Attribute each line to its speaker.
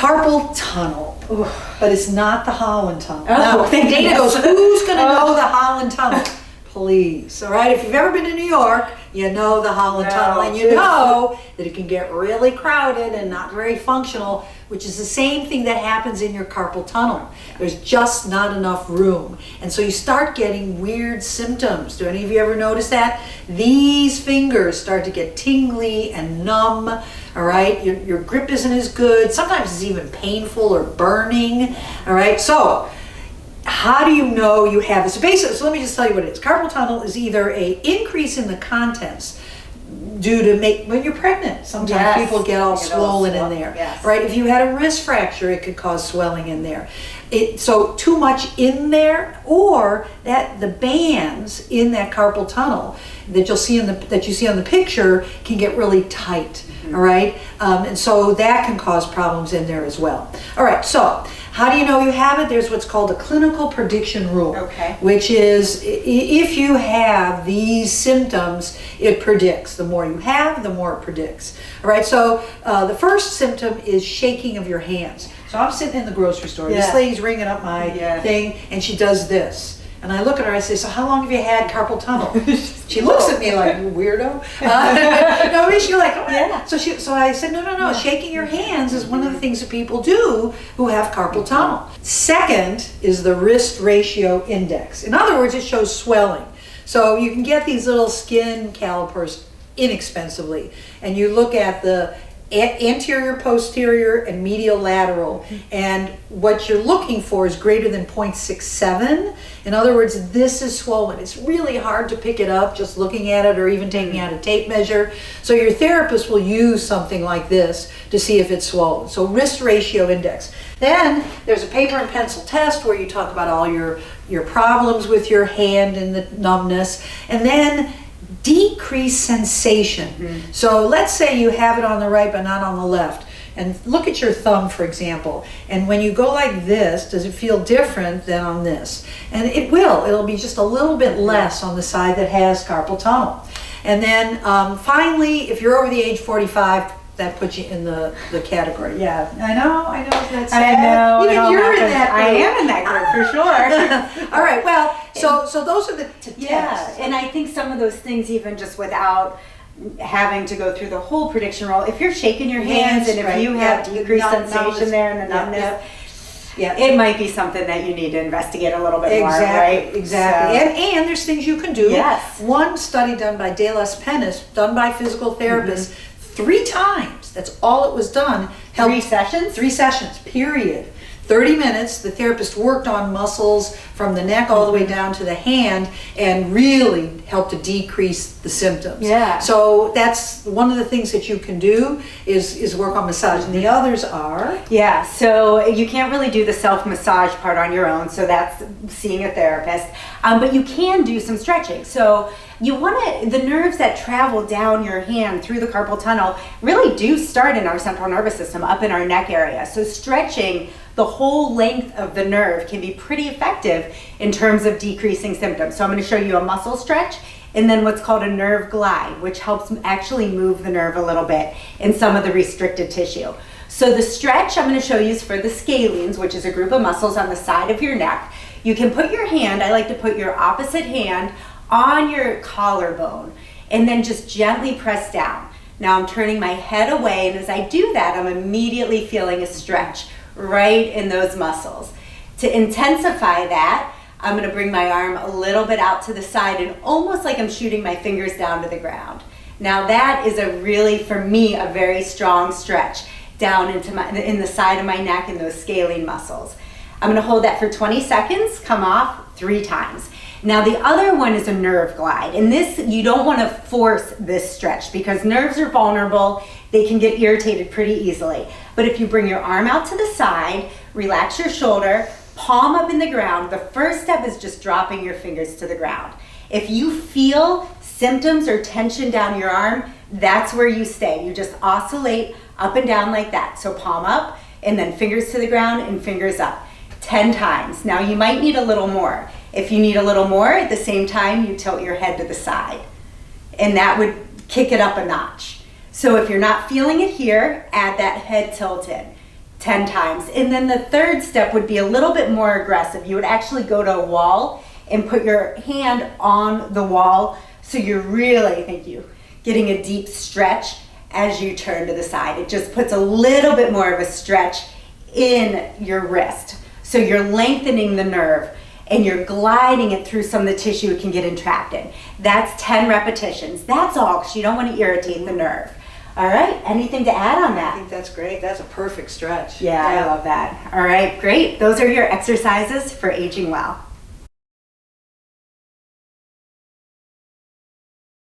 Speaker 1: Carpal tunnel. Ooh, but it's not the Holland tunnel.
Speaker 2: Oh,
Speaker 1: now, Dana goes, who's going to know the Holland tunnel? Please, all right? If you've ever been to New York, you know the Holland tunnel, and you know that it can get really crowded and not very functional, which is the same thing that happens in your carpal tunnel. There's just not enough room. And so you start getting weird symptoms. Do any of you ever notice that? These fingers start to get tingly and numb, all right? Your grip isn't as good. Sometimes it's even painful or burning, all right? So how do you know you have this? So let me just tell you what it is. Carpal tunnel is either a increase in the contents due to when you're pregnant. Sometimes people get all swollen in there, right? If you had a wrist fracture, it could cause swelling in there. So too much in there, or that the bands in that carpal tunnel that you see on the picture can get really tight. All right, and so that can cause problems in there as well. All right, so how do you know you have it? There's what's called a clinical prediction rule, which is if you have these symptoms, it predicts. The more you have, the more it predicts. All right, so the first symptom is shaking of your hands. So I'm sitting in the grocery store. This lady's ringing up my thing, and she does this. And I look at her, I say, so how long have you had carpal tunnel? She looks at me like, you weirdo. No, she's like, oh, yeah. So I said, no. Shaking your hands is one of the things that people do who have carpal tunnel. Second is the wrist ratio index. In other words, it shows swelling. So you can get these little skin calipers inexpensively. And you look at the anterior, posterior, and medial lateral, and what you're looking for is greater than 0.67. In other words, this is swollen. It's really hard to pick it up just looking at it or even taking out a tape measure. So your therapist will use something like this to see if it's swollen. So wrist ratio index. Then there's a paper and pencil test where you talk about all your problems with your hand and the numbness, and then decreased sensation. So let's say you have it on the right but not on the left, and look at your thumb, for example, and when you go like this, does it feel different than on this? And it'll be just a little bit less on the side that has carpal tunnel. And then finally, if you're over the age 45, that puts you in the category. Yeah, I know. That's sad.
Speaker 2: I know.
Speaker 1: Even you're in that group.
Speaker 2: I am in that group for sure.
Speaker 1: All right. Well, so those are the tests.
Speaker 2: And I think some of those things, even just without having to go through the whole prediction role, if you're shaking your hands and if you have decreased sensation there and the numbness, it might be something that you need to investigate a little bit more, right?
Speaker 1: Exactly. So, and there's things you can do.
Speaker 2: Yes.
Speaker 1: One study done by De Las Penas, done by physical therapists, 3 times. That's all it was done.
Speaker 2: 3 sessions?
Speaker 1: 3 sessions, period. 30 minutes, the therapist worked on muscles from the neck all the way down to the hand and really helped to decrease the symptoms.
Speaker 2: Yeah.
Speaker 1: So that's one of the things that you can do is work on massage. And the others are?
Speaker 2: Yeah, so you can't really do the self-massage part on your own, so that's seeing a therapist. But you can do some stretching. So you want to, the nerves that travel down your hand through the carpal tunnel really do start in our central nervous system, up in our neck area. So stretching the whole length of the nerve can be pretty effective in terms of decreasing symptoms. So I'm going to show you a muscle stretch and then what's called a nerve glide, which helps actually move the nerve a little bit in some of the restricted tissue. So the stretch I'm going to show you is for the scalenes, which is a group of muscles on the side of your neck. You can put your hand, I like to put your opposite hand on your collarbone and then just gently press down. Now I'm turning my head away, and as I do that, I'm immediately feeling a stretch right in those muscles. To intensify that, I'm going to bring my arm a little bit out to the side and almost like I'm shooting my fingers down to the ground. Now that is a really, for me, a very strong stretch down in the side of my neck and those scalene muscles. I'm going to hold that for 20 seconds, come off 3 times. Now the other one is a nerve glide, and this, you don't want to force this stretch because nerves are vulnerable. They can get irritated pretty easily. But if you bring your arm out to the side, relax your shoulder, palm up in the ground, the first step is just dropping your fingers to the ground. If you feel symptoms or tension down your arm, that's where you stay. You just oscillate up and down like that. So palm up and then fingers to the ground and fingers up 10 times. Now you might need a little more. If you need a little more, at the same time, you tilt your head to the side. And that would kick it up a notch. So if you're not feeling it here, add that head tilt in. 10 times. And then the third step would be a little bit more aggressive. You would actually go to a wall and put your hand on the wall, so you're really, thank you, getting a deep stretch as you turn to the side. It just puts a little bit more of a stretch in your wrist. So you're lengthening the nerve and you're gliding it through some of the tissue it can get entrapped in. That's 10 repetitions. That's all, because you don't want to irritate the nerve. All right, anything to add on
Speaker 1: I
Speaker 2: that?
Speaker 1: think that's great. That's a perfect stretch.
Speaker 2: Yeah, I love that. All right, great. Those are your exercises for aging well.